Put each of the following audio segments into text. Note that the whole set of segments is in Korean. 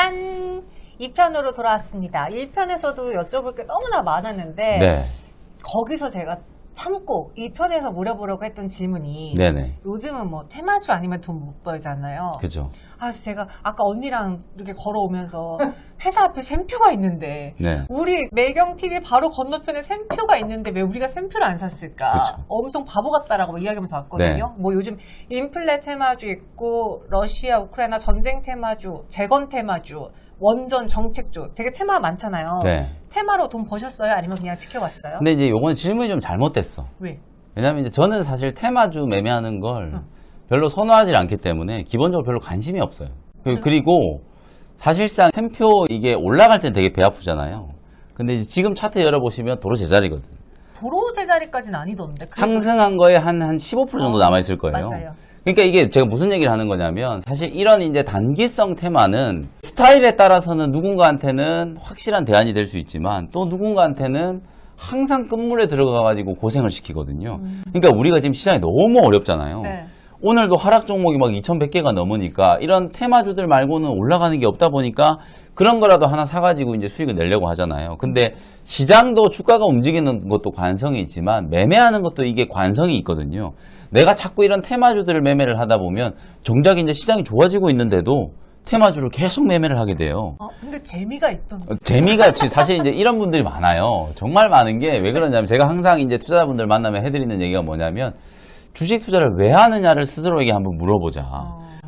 짠! 2편으로 돌아왔습니다. 1편에서도 여쭤볼 게 너무나 많았는데 네. 거기서 제가 참고 2편에서 물어보려고 했던 질문이 네네. 요즘은 뭐 테마주 아니면 돈 못 벌잖아요. 그죠. 그래서 제가 아까 언니랑 이렇게 걸어오면서 회사 앞에 샘표가 있는데 네. 우리 매경TV 바로 건너편에 샘표가 있는데 왜 우리가 샘표를 안 샀을까? 그쵸. 엄청 바보 같다라고 이야기하면서 왔거든요. 뭐 요즘 인플레 테마주 있고 러시아, 우크라이나 전쟁 테마주, 재건 테마주, 원전 정책주 되게 테마 많잖아요. 네. 테마로 돈 버셨어요? 아니면 그냥 지켜봤어요? 근데 이제 요건 질문이 좀 잘못됐어. 왜? 왜냐면 이제 저는 사실 테마주 매매하는 걸 별로 선호하지 않기 때문에 기본적으로 별로 관심이 없어요. 그리고 사실상 템표 이게 올라갈 땐 되게 배 아프잖아요. 근데 이제 지금 차트 열어보시면 도로 제자리거든. 도로 제자리까지는 아니던데. 상승한 거에 한 15% 정도 남아있을 거예요. 맞아요. 그러니까 이게 제가 무슨 얘기를 하는 거냐면 사실 이런 이제 단기성 테마는 스타일에 따라서는 누군가한테는 확실한 대안이 될 수 있지만 또 누군가한테는 항상 끝물에 들어가가지고 고생을 시키거든요. 그러니까 우리가 지금 시장이 너무 어렵잖아요. 네. 오늘도 하락 종목이 막 2,100개가 넘으니까 이런 테마주들 말고는 올라가는 게 없다 보니까 그런 거라도 하나 사가지고 이제 수익을 내려고 하잖아요. 근데 시장도 주가가 움직이는 것도 관성이 있지만 매매하는 것도 이게 관성이 있거든요. 내가 자꾸 이런 테마주들을 매매를 하다 보면 정작 이제 시장이 좋아지고 있는데도 테마주를 계속 매매를 하게 돼요. 근데 재미가 있던 거. 재미가 사실 이제 이런 분들이 많아요. 정말 많은 게 왜 그러냐면 제가 항상 이제 투자자분들 만나면 해드리는 얘기가 뭐냐면 주식 투자를 왜 하느냐를 스스로에게 한번 물어보자.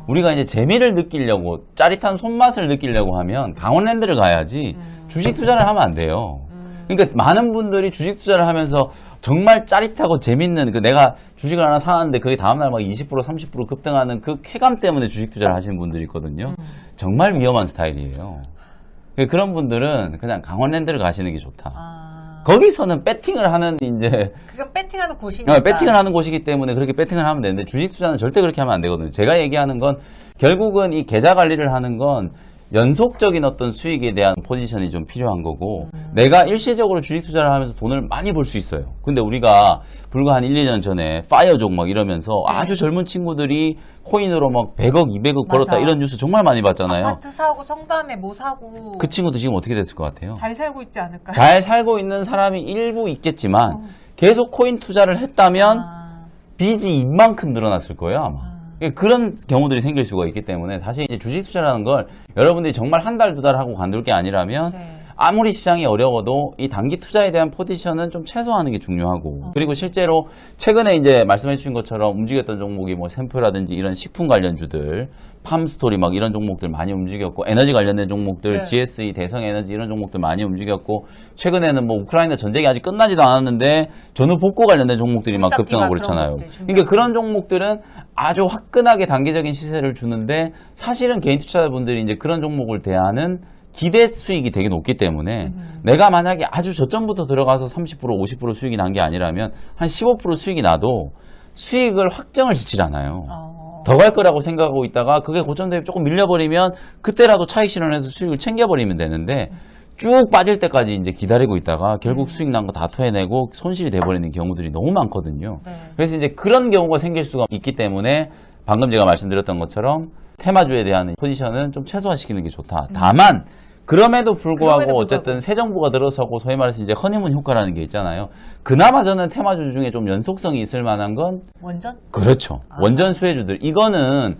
우리가 이제 재미를 느끼려고 짜릿한 손맛을 느끼려고 하면 강원랜드를 가야지 주식 투자를 하면 안 돼요. 그러니까 많은 분들이 주식 투자를 하면서 정말 짜릿하고 재밌는 내가 주식을 하나 사놨는데 그게 다음날 막 20% 30% 급등하는 그 쾌감 때문에 주식 투자를 하시는 분들이 있거든요. 정말 위험한 스타일이에요. 그런 분들은 그냥 강원랜드를 가시는 게 좋다. 거기서는 배팅을 하는 이제 그건 배팅하는 곳이니까. 배팅을 하는 곳이기 때문에 그렇게 배팅을 하면 되는데 주식 투자는 절대 그렇게 하면 안 되거든요. 제가 얘기하는 건 결국은 이 계좌 관리를 하는 건 연속적인 어떤 수익에 대한 포지션이 좀 필요한 거고 내가 일시적으로 주식 투자를 하면서 돈을 많이 벌 수 있어요. 근데 우리가 불과 한 1, 2년 전에 파이어족 막 이러면서 아주 젊은 친구들이 코인으로 막 100억, 200억 벌었다 맞아. 이런 뉴스 정말 많이 봤잖아요. 아파트 사고 청담에 뭐 사고. 그 친구도 지금 어떻게 됐을 것 같아요? 잘 살고 있지 않을까요? 잘 살고 있는 사람이 일부 있겠지만 계속 코인 투자를 했다면 빚이 이만큼 늘어났을 거예요 아마. 그런 경우들이 생길 수가 있기 때문에 사실 이제 주식 투자라는 걸 여러분들이 정말 한 달, 두 달 하고 관둘 게 아니라면 아무리 시장이 어려워도 이 단기 투자에 대한 포지션은 좀 최소화하는 게 중요하고 그리고 실제로 최근에 이제 말씀해 주신 것처럼 움직였던 종목이 뭐 샘표라든지 이런 식품 관련주들 팜스토리 막 이런 종목들 많이 움직였고 에너지 관련된 종목들 GSE, 대성에너지 이런 종목들 많이 움직였고 최근에는 뭐 우크라이나 전쟁이 아직 끝나지도 않았는데 전후 복구 관련된 종목들이 막 급등하고 그렇잖아요. 그러니까 그런 종목들은 아주 화끈하게 단기적인 시세를 주는데 사실은 개인 투자자분들이 이제 그런 종목을 대하는 기대 수익이 되게 높기 때문에 내가 만약에 아주 저점부터 들어가서 30% 50% 수익이 난 게 아니라면 한 15% 수익이 나도 수익을 확정을 짓질 않아요. 더 갈 거라고 생각하고 있다가 그게 고점 대비 조금 밀려버리면 그때라도 차익 실현해서 수익을 챙겨버리면 되는데 쭉 빠질 때까지 이제 기다리고 있다가 결국 수익 난 거 다 토해내고 손실이 돼버리는 경우들이 너무 많거든요. 그래서 이제 그런 경우가 생길 수가 있기 때문에 방금 제가 말씀드렸던 것처럼 테마주에 대한 포지션은 좀 최소화시키는 게 좋다. 다만 그럼에도 불구하고 어쨌든 새 정부가 들어서고 소위 말해서 이제 허니문 효과라는 게 있잖아요. 그나마 저는 테마주 중에 좀 연속성이 있을 만한 건 원전? 그렇죠. 원전 수혜주들. 이거는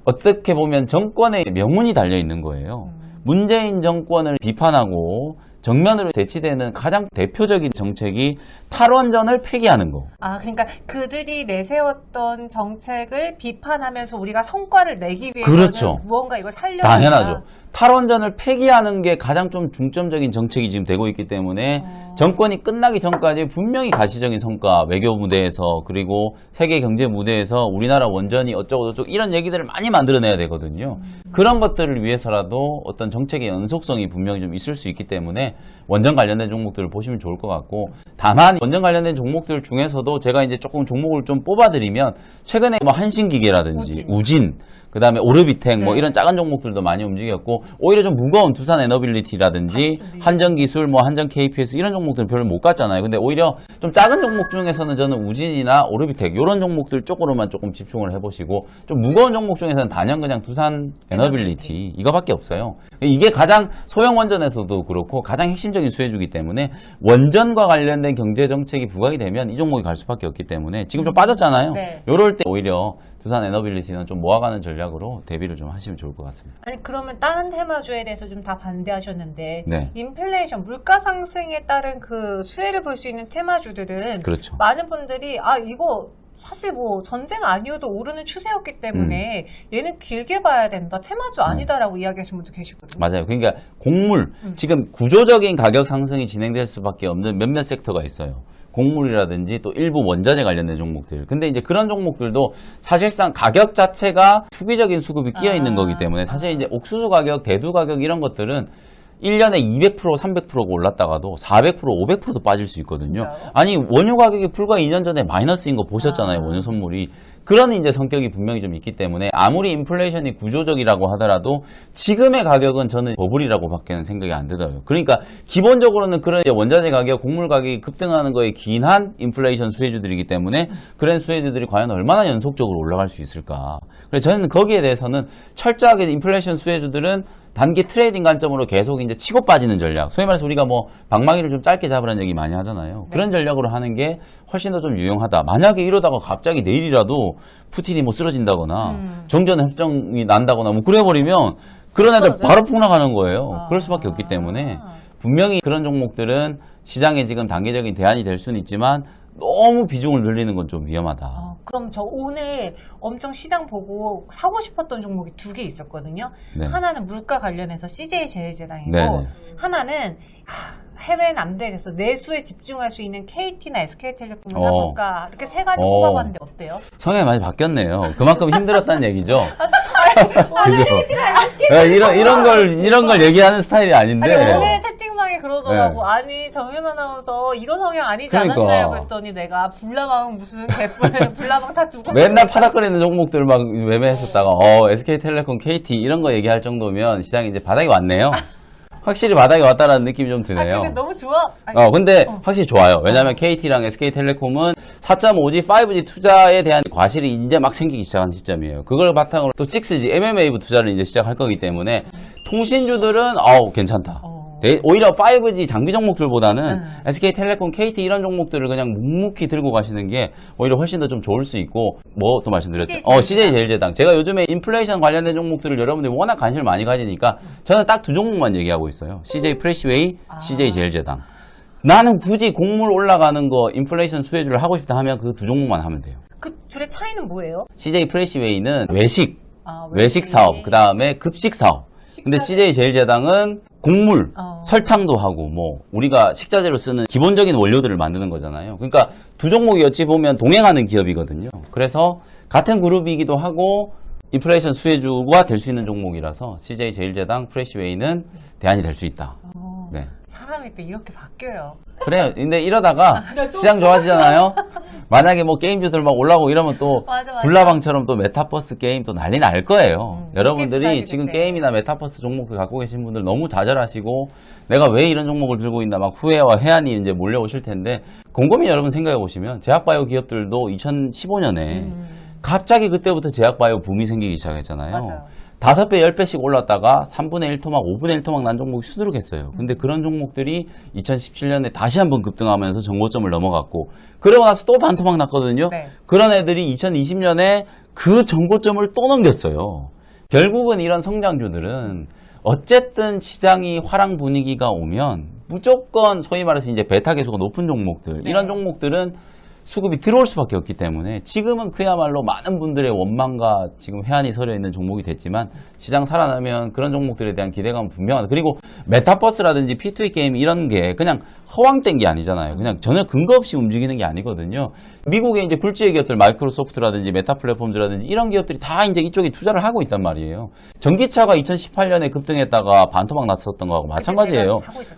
어떻게 보면 정권의 명운이 달려 있는 거예요. 문재인 정권을 비판하고 정면으로 대치되는 가장 대표적인 정책이 탈원전을 폐기하는 거. 그러니까 그들이 내세웠던 정책을 비판하면서 우리가 성과를 내기 위해서는 그렇죠. 무언가 이걸 살려야 당연하죠. 탈원전을 폐기하는 게 가장 좀 중점적인 정책이 지금 되고 있기 때문에 정권이 끝나기 전까지 분명히 가시적인 성과, 외교 무대에서 그리고 세계 경제 무대에서 우리나라 원전이 어쩌고 저쩌고 이런 얘기들을 많이 만들어내야 되거든요. 그런 것들을 위해서라도 어떤 정책의 연속성이 분명히 좀 있을 수 있기 때문에 원전 관련된 종목들을 보시면 좋을 것 같고 다만 원전 관련된 종목들 중에서도 제가 이제 조금 종목을 좀 뽑아드리면 최근에 뭐 한신기계라든지 우진 그다음에 오르비텍 뭐 네. 이런 작은 종목들도 많이 움직였고 오히려 좀 무거운 두산 에너빌리티라든지 한전기술 뭐 한전 KPS 이런 종목들은 별로 못 갔잖아요. 근데 오히려 좀 작은 종목 중에서는 저는 우진이나 오르비텍 이런 종목들 쪽으로만 조금 집중을 해보시고 좀 무거운 종목 중에서는 단연 그냥 두산 에너빌리티 이거밖에 없어요. 이게 가장 소형 원전에서도 그렇고 가장 핵심적인 수혜주기 때문에 원전과 관련된 경제 정책이 부각이 되면 이 종목이 갈 수밖에 없기 때문에 지금 좀 빠졌잖아요. 네. 이럴 때 오히려 두산 에너빌리티는 좀 모아가는 전략으로 대비를 좀 하시면 좋을 것 같습니다. 아니 그러면 다른 테마주에 대해서 좀 다 반대하셨는데 네. 인플레이션 물가 상승에 따른 그 수혜를 볼 수 있는 테마주들은 그렇죠. 많은 분들이 아 이거 사실 뭐 전쟁 아니어도 오르는 추세였기 때문에 얘는 길게 봐야 된다 테마주 아니다라고 이야기하시는 분도 계시거든요. 맞아요. 그러니까 곡물 지금 구조적인 가격 상승이 진행될 수밖에 없는 몇몇 섹터가 있어요. 곡물이라든지 또 일부 원자재 관련된 종목들. 근데 이제 그런 종목들도 사실상 가격 자체가 투기적인 수급이 끼어 있는 거기 때문에 사실 이제 옥수수 가격, 대두 가격 이런 것들은 1년에 200%, 300%가 올랐다가도 400%, 500%도 빠질 수 있거든요. 진짜요? 아니, 원유 가격이 불과 2년 전에 마이너스인 거 보셨잖아요. 원유 선물이. 그런 이제 성격이 분명히 좀 있기 때문에 아무리 인플레이션이 구조적이라고 하더라도 지금의 가격은 저는 버블이라고 밖에는 생각이 안 들어요. 그러니까 기본적으로는 그런 이제 원자재 가격, 곡물 가격이 급등하는 거에 기인한 인플레이션 수혜주들이기 때문에 그런 수혜주들이 과연 얼마나 연속적으로 올라갈 수 있을까. 그래서 저는 거기에 대해서는 철저하게 인플레이션 수혜주들은 단기 트레이딩 관점으로 계속 이제 치고 빠지는 전략. 소위 말해서 우리가 뭐 방망이를 좀 짧게 잡으라는 얘기 많이 하잖아요. 네. 그런 전략으로 하는 게 훨씬 더 좀 유용하다. 만약에 이러다가 갑자기 내일이라도 푸틴이 뭐 쓰러진다거나 정전 협정이 난다거나 뭐 그래버리면 그런 애들 쓰러져요? 바로 폭락하는 거예요. 그럴 수밖에 없기 때문에 분명히 그런 종목들은 시장에 지금 단기적인 대안이 될 수는 있지만 너무 비중을 늘리는 건 좀 위험하다. 그럼 저 오늘 엄청 시장 보고 사고 싶었던 종목이 두 개 있었거든요. 네. 하나는 물가 관련해서 CJ 제일제당이고 네네. 하나는 해외는 안 되겠어. 내수에 집중할 수 있는 KT나 SK텔레콤을 어. 사볼까. 이렇게 세 가지 어. 뽑아봤는데 어때요? 성향이 많이 바뀌었네요. 그만큼 힘들었다는 얘기죠. 그죠? 이런 걸 얘기하는 스타일이 아닌데. 아니 오늘 채팅방에 그러더라고. 아니 정윤 아나운서 이런 성향 아니지 그러니까. 않았나요? 그랬더니 내가 불나방은 무슨 개뿔 불나방 다 두고 맨날 파닥거리는 종목들 막 매매했었다가 SK텔레콤, KT 이런 거 얘기할 정도면 시장이 이제 바닥이 왔네요. 확실히 바닥이 왔다라는 느낌이 좀 드네요. 근데 너무 좋아. 아니, 근데 확실히 좋아요. 왜냐하면 KT랑 SK텔레콤은 4.5G, 5G 투자에 대한 과실이 이제 막 생기기 시작한 시점이에요. 그걸 바탕으로 또 6G, mmWave 투자를 이제 시작할 거기 때문에 통신주들은 괜찮다. 오히려 5G 장비 종목들보다는 SK텔레콤, KT 이런 종목들을 그냥 묵묵히 들고 가시는 게 오히려 훨씬 더 좀 좋을 수 있고 뭐 또 말씀드렸죠. CJ 제일제당. 제가 요즘에 인플레이션 관련된 종목들을 여러분들이 워낙 관심을 많이 가지니까 저는 딱 두 종목만 얘기하고 있어요. CJ 프레시웨이, CJ 제일제당. 나는 굳이 곡물 올라가는 거 인플레이션 수혜주를 하고 싶다 하면 그 두 종목만 하면 돼요. 그 둘의 차이는 뭐예요? CJ 프레시웨이는 외식 사업, 그 다음에 급식 사업. 근데 CJ 제일제당은 곡물, 설탕도 하고 뭐 우리가 식자재로 쓰는 기본적인 원료들을 만드는 거잖아요. 그러니까 두 종목이 어찌 보면 동행하는 기업이거든요. 그래서 같은 그룹이기도 하고 인플레이션 수혜주가 될 수 있는 종목이라서 CJ 제일제당, 프레시웨이는 대안이 될 수 있다. 네. 사람이 또 이렇게 바뀌어요. 그래요. 근데 이러다가 시장 좋아지잖아요. 만약에 뭐 게임주들 막 올라오고 이러면 또 맞아. 불나방처럼 또 메타버스 게임 또 난리 날 거예요. 여러분들이 게임까지 지금 그때. 게임이나 메타버스 종목들 갖고 계신 분들 너무 좌절하시고 내가 왜 이런 종목을 들고 있나 막 후회와 해안이 이제 몰려오실 텐데 곰곰이 여러분 생각해 보시면 제약바이오 기업들도 2015년에 갑자기 그때부터 제약바이오 붐이 생기기 시작했잖아요. 맞아요. 5배, 10배씩 올랐다가 3분의 1 토막, 5분의 1 토막 난 종목이 수두룩했어요. 근데 그런 종목들이 2017년에 다시 한번 급등하면서 정고점을 넘어갔고 그러고 나서 또 반토막 났거든요. 네. 그런 애들이 2020년에 그 정고점을 또 넘겼어요. 결국은 이런 성장주들은 어쨌든 시장이 화랑 분위기가 오면 무조건 소위 말해서 이제 베타 계수가 높은 종목들, 이런 종목들은 수급이 들어올 수밖에 없기 때문에 지금은 그야말로 많은 분들의 원망과 지금 회한이 서려 있는 종목이 됐지만 시장 살아나면 그런 종목들에 대한 기대감은 분명하다. 그리고 메타버스라든지 P2E 게임 이런 게 그냥 허황된 게 아니잖아요. 그냥 전혀 근거 없이 움직이는 게 아니거든요. 미국의 이제 굴지의 기업들 마이크로소프트라든지 메타 플랫폼즈라든지 이런 기업들이 다 이제 이쪽에 투자를 하고 있단 말이에요. 전기차가 2018년에 급등했다가 반토막 났었던 거하고 마찬가지예요.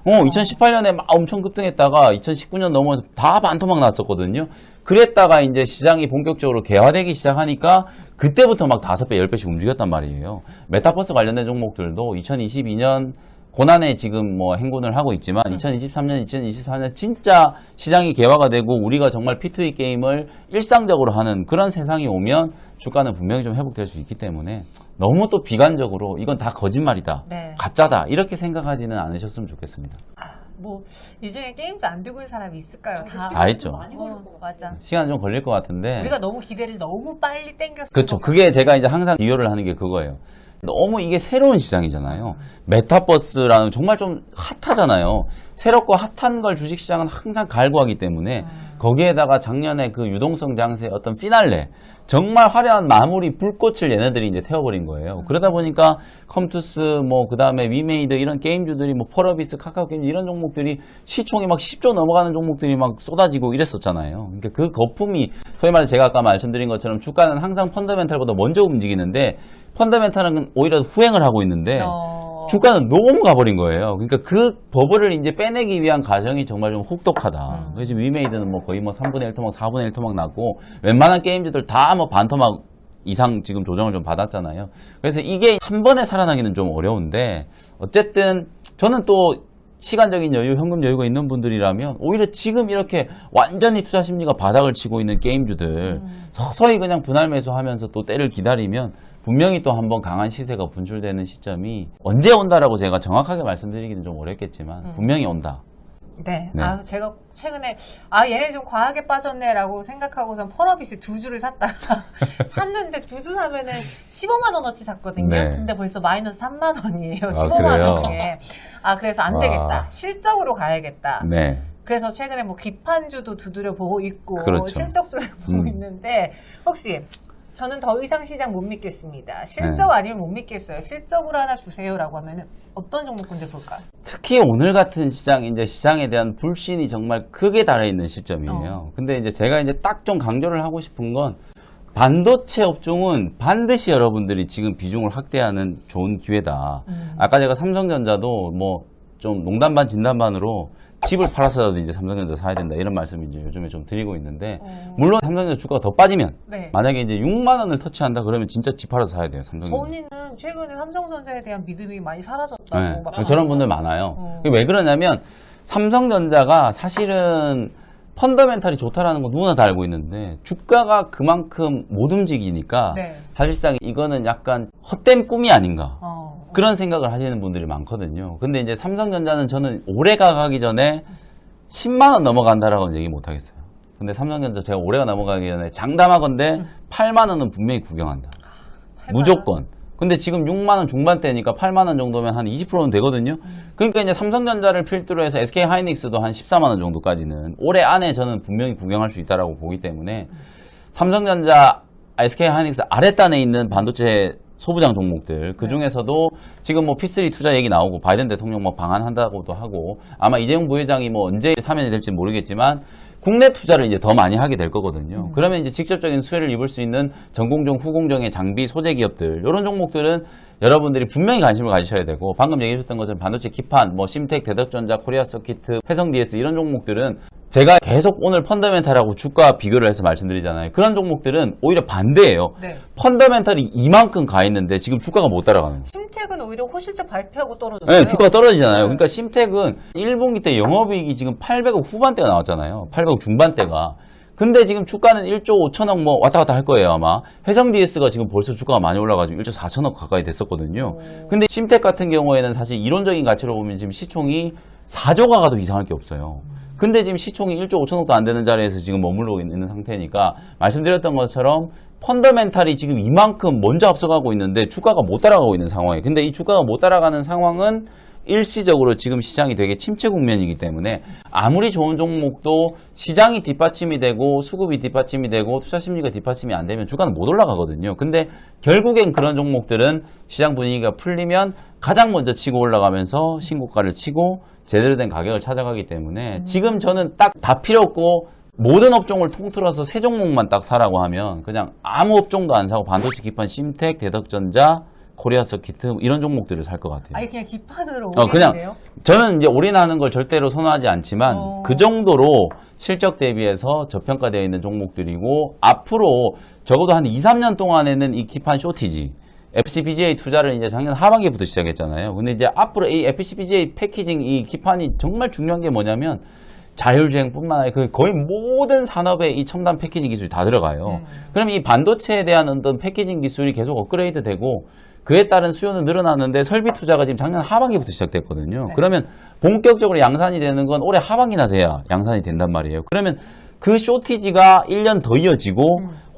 2018년에 막 엄청 급등했다가 2019년 넘어서 다 반토막 났었거든요. 그랬다가 이제 시장이 본격적으로 개화되기 시작하니까 그때부터 막 5배, 10배씩 움직였단 말이에요. 메타버스 관련된 종목들도 2022년 고난에 지금 뭐 행군을 하고 있지만 2023년, 2024년 진짜 시장이 개화가 되고 우리가 정말 P2E 게임을 일상적으로 하는 그런 세상이 오면 주가는 분명히 좀 회복될 수 있기 때문에 너무 또 비관적으로 이건 다 거짓말이다, 네. 가짜다 이렇게 생각하지는 않으셨으면 좋겠습니다. 뭐 이 중에 게임도 안 들고 있는 사람이 있을까요? 다 있죠. 맞아. 시간 좀 걸릴 것 같은데. 우리가 너무 기대를 너무 빨리 땡겼어. 그렇죠. 그게 제가 이제 항상 비교를 하는 게 그거예요. 너무 이게 새로운 시장이잖아요. 메타버스라는 정말 좀 핫하잖아요. 새롭고 핫한 걸 주식시장은 항상 갈구하기 때문에 거기에다가 작년에 그 유동성 장세의 어떤 피날레 정말 화려한 마무리 불꽃을 얘네들이 이제 태워버린 거예요. 그러다 보니까 컴투스 뭐 그다음에 위메이드 이런 게임주들이 뭐 펄어비스 카카오게임 이런 종목들이 시총이 막 10조 넘어가는 종목들이 막 쏟아지고 이랬었잖아요. 그러니까 그 거품이 소위 말해서 제가 아까 말씀드린 것처럼 주가는 항상 펀더멘탈보다 먼저 움직이는데 펀더멘탈은 오히려 후행을 하고 있는데 주가는 너무 가버린 거예요. 그러니까 그 버블을 이제 빼내기 위한 과정이 정말 좀 혹독하다. 그래서 위메이드는 뭐 거의 뭐 3분의 1 토막, 4분의 1 토막 났고 웬만한 게임주들 다 뭐 반토막 이상 지금 조정을 좀 받았잖아요. 그래서 이게 한 번에 살아나기는 좀 어려운데 어쨌든 저는 또 시간적인 여유, 현금 여유가 있는 분들이라면 오히려 지금 이렇게 완전히 투자 심리가 바닥을 치고 있는 게임주들 서서히 그냥 분할 매수하면서 또 때를 기다리면 분명히 또 한번 강한 시세가 분출되는 시점이 언제 온다라고 제가 정확하게 말씀드리기는 좀 어렵겠지만 분명히 온다. 네. 네. 제가 최근에 얘네 좀 과하게 빠졌네라고 생각하고선 펄어비스 2주를 샀다가 샀는데 2주 사면은 15만 원어치 샀거든요. 네. 근데 벌써 마이너스 3만 원이에요. 15만 그래요? 원 중에. 그래서 안 되겠다. 실적으로 가야겠다. 네. 그래서 최근에 뭐 기판주도 두드려 보고 있고 그렇죠. 실적주도 보고 있는데 혹시 저는 더 이상 시장 못 믿겠습니다. 실적 아니면 못 믿겠어요. 실적으로 하나 주세요라고 하면은 어떤 종목군들 볼까요? 특히 오늘 같은 시장, 이제 시장에 대한 불신이 정말 크게 달아있는 시점이에요. 근데 이제 제가 이제 딱 좀 강조를 하고 싶은 건 반도체 업종은 반드시 여러분들이 지금 비중을 확대하는 좋은 기회다. 아까 제가 삼성전자도 뭐 좀 농담 반 진담 반으로 집을 팔아서라도 이제 삼성전자 사야 된다 이런 말씀을 이제 요즘에 좀 드리고 있는데 물론 삼성전자 주가가 더 빠지면 네. 만약에 이제 6만 원을 터치한다 그러면 진짜 집 팔아서 사야 돼요 삼성전자. 전이는 최근에 삼성전자에 대한 믿음이 많이 사라졌다고 네. 막 저런 분들 많아요. 왜 그러냐면 삼성전자가 사실은 펀더멘탈이 좋다라는 건 누구나 다 알고 있는데 주가가 그만큼 못 움직이니까 네. 사실상 이거는 약간 헛된 꿈이 아닌가 어. 그런 생각을 하시는 분들이 많거든요. 근데 이제 삼성전자는 저는 올해가 가기 전에 10만 원 넘어간다라고는 얘기 못 하겠어요. 근데 삼성전자 제가 올해가 넘어가기 전에 장담하건대 8만 원은 분명히 구경한다. 8만 무조건. 근데 지금 6만 원 중반대니까 8만 원 정도면 한 20%는 되거든요. 그러니까 이제 삼성전자를 필두로 해서 SK 하이닉스도 한 14만 원 정도까지는 올해 안에 저는 분명히 구경할 수 있다라고 보기 때문에 삼성전자, SK 하이닉스 아랫단에 있는 반도체 소부장 종목들 그 중에서도 지금 뭐 P3 투자 얘기 나오고 바이든 대통령 뭐 방한한다고도 하고 아마 이재용 부회장이 뭐 언제 사면이 될지 모르겠지만 국내 투자를 이제 더 많이 하게 될 거거든요. 그러면 이제 직접적인 수혜를 입을 수 있는 전공정, 후공정의 장비, 소재 기업들 이런 종목들은 여러분들이 분명히 관심을 가지셔야 되고 방금 얘기해 주셨던 것처럼 반도체 기판, 뭐 심텍, 대덕전자, 코리아 서키트, 회성 DS 이런 종목들은 제가 계속 오늘 펀더멘탈하고 주가 비교를 해서 말씀드리잖아요. 그런 종목들은 오히려 반대예요. 네. 펀더멘탈이 이만큼 가 있는데 지금 주가가 못 따라가는 거예요. 심택은 오히려 호실적 발표하고 떨어졌어요. 네, 주가가 떨어지잖아요. 그러니까 심텍은 1분기 때 영업이익이 지금 800억 후반대가 나왔잖아요. 800억 중반대가. 근데 지금 주가는 1조 5천억 뭐 왔다 갔다 할 거예요, 아마. 해성 DS가 지금 벌써 주가가 많이 올라가지고 1조 4천억 가까이 됐었거든요. 근데 심텍 같은 경우에는 사실 이론적인 가치로 보면 지금 시총이 4조가 가도 이상할 게 없어요. 근데 지금 시총이 1조 5천억도 안 되는 자리에서 지금 머물러 있는 상태니까 말씀드렸던 것처럼 펀더멘탈이 지금 이만큼 먼저 앞서가고 있는데 주가가 못 따라가고 있는 상황이에요. 근데 이 주가가 못 따라가는 상황은 일시적으로 지금 시장이 되게 침체 국면이기 때문에 아무리 좋은 종목도 시장이 뒷받침이 되고 수급이 뒷받침이 되고 투자 심리가 뒷받침이 안 되면 주가는 못 올라가거든요. 근데 결국엔 그런 종목들은 시장 분위기가 풀리면 가장 먼저 치고 올라가면서 신고가를 치고 제대로 된 가격을 찾아가기 때문에 지금 저는 딱 다 필요 없고 모든 업종을 통틀어서 세 종목만 딱 사라고 하면 그냥 아무 업종도 안 사고 반도체 기판 심텍, 대덕전자, 코리아 서키트 이런 종목들을 살 것 같아요. 아니 그냥 기판으로 그냥 올리는데요? 저는 이제 올인하는 걸 절대로 선호하지 않지만 그 정도로 실적 대비해서 저평가되어 있는 종목들이고 앞으로 적어도 한 2, 3년 동안에는 이 기판 쇼티지 FCBGA 투자를 이제 작년 하반기부터 시작했잖아요. 근데 이제 앞으로 이 FCBGA 패키징 이 기판이 정말 중요한 게 뭐냐면 자율주행뿐만 아니라 거의 모든 산업에 이 첨단 패키징 기술이 다 들어가요. 그럼 이 반도체에 대한 어떤 패키징 기술이 계속 업그레이드 되고 그에 따른 수요는 늘어나는데 설비 투자가 지금 작년 하반기부터 시작됐거든요. 네. 그러면 본격적으로 양산이 되는 건 올해 하반기나 돼야 양산이 된단 말이에요. 그러면 그 쇼티지가 1년 더 이어지고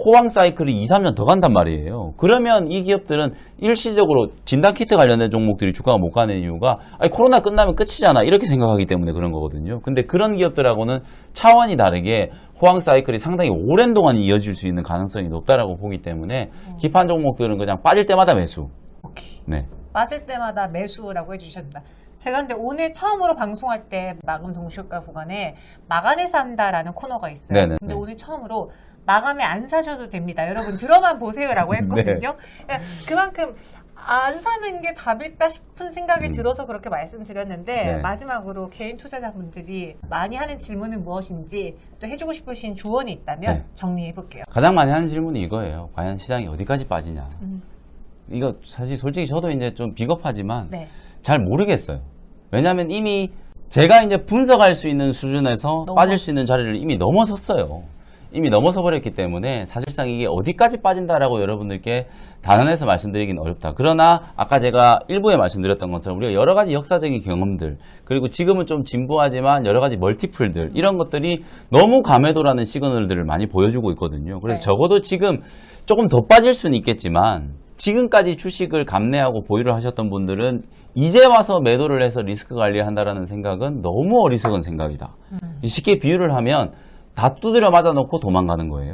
호황 사이클이 2, 3년 더 간단 말이에요. 그러면 이 기업들은 일시적으로 진단키트 관련된 종목들이 주가가 못 가는 이유가 아니, 코로나 끝나면 끝이잖아 이렇게 생각하기 때문에 그런 거거든요. 근데 그런 기업들하고는 차원이 다르게 호황 사이클이 상당히 오랜 동안 이어질 수 있는 가능성이 높다라고 보기 때문에 기판 종목들은 그냥 빠질 때마다 매수. 오케이. 네. 빠질 때마다 매수라고 해주셨다. 제가 근데 오늘 처음으로 방송할 때 마감 동시효과 구간에 마감에 산다라는 코너가 있어요. 네네. 근데 오늘 처음으로 마감에 안 사셔도 됩니다. 여러분 들어만 보세요라고 했거든요. 그러니까 그만큼 안 사는 게 답일까 싶은 생각이 들어서 그렇게 말씀드렸는데 네. 마지막으로 개인 투자자분들이 많이 하는 질문은 무엇인지 또 해주고 싶으신 조언이 있다면 네. 정리해 볼게요. 가장 많이 하는 질문이 이거예요. 과연 시장이 어디까지 빠지냐. 이거 사실 솔직히 저도 이제 좀 비겁하지만 네. 잘 모르겠어요. 왜냐하면 이미 제가 이제 분석할 수 있는 수준에서 빠질 수 있는 자리를 이미 넘어섰어요. 이미 넘어서 버렸기 때문에 사실상 이게 어디까지 빠진다라고 여러분들께 단언해서 말씀드리긴 어렵다. 그러나 아까 제가 일부에 말씀드렸던 것처럼 우리가 여러 가지 역사적인 경험들 그리고 지금은 좀 진보하지만 여러 가지 멀티플들 이런 것들이 너무 감회도라는 시그널들을 많이 보여주고 있거든요. 그래서 네. 적어도 지금 조금 더 빠질 수는 있겠지만 지금까지 주식을 감내하고 보유를 하셨던 분들은 이제 와서 매도를 해서 리스크 관리한다라는 생각은 너무 어리석은 생각이다. 쉽게 비유를 하면 다 두드려 맞아놓고 도망가는 거예요.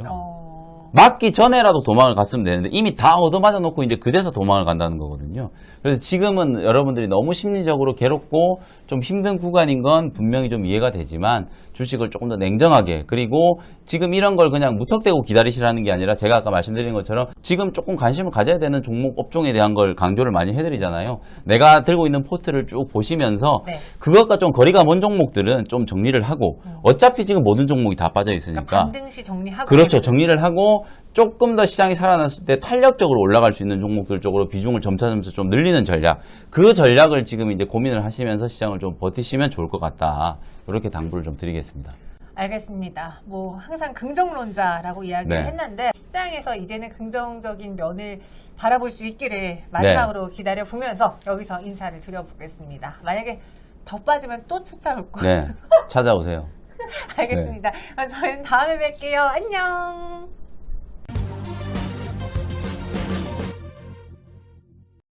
맞기 전에라도 도망을 갔으면 되는데 이미 다 얻어맞아 놓고 이제 그제서 도망을 간다는 거거든요. 그래서 지금은 여러분들이 너무 심리적으로 괴롭고 좀 힘든 구간인 건 분명히 좀 이해가 되지만 주식을 조금 더 냉정하게 그리고 지금 이런 걸 그냥 무턱대고 기다리시라는 게 아니라 제가 아까 말씀드린 것처럼 지금 조금 관심을 가져야 되는 종목 업종에 대한 걸 강조를 많이 해드리잖아요. 내가 들고 있는 포트를 쭉 보시면서 네. 그것과 좀 거리가 먼 종목들은 좀 정리를 하고 어차피 지금 모든 종목이 다 빠져 있으니까 그러니까 반등시 정리하고 그렇죠. 정리를 하고 조금 더 시장이 살아났을 때 탄력적으로 올라갈 수 있는 종목들 쪽으로 비중을 점차 좀 늘리는 전략. 그 전략을 지금 이제 고민을 하시면서 시장을 좀 버티시면 좋을 것 같다. 이렇게 당부를 좀 드리겠습니다. 알겠습니다. 뭐 항상 긍정론자라고 이야기를 네. 했는데 시장에서 이제는 긍정적인 면을 바라볼 수 있기를 마지막으로 기다려 보면서 여기서 인사를 드려보겠습니다. 만약에 더 빠지면 또 찾아올 거예요. 네. 찾아오세요. 알겠습니다. 저희는 다음에 뵐게요. 안녕.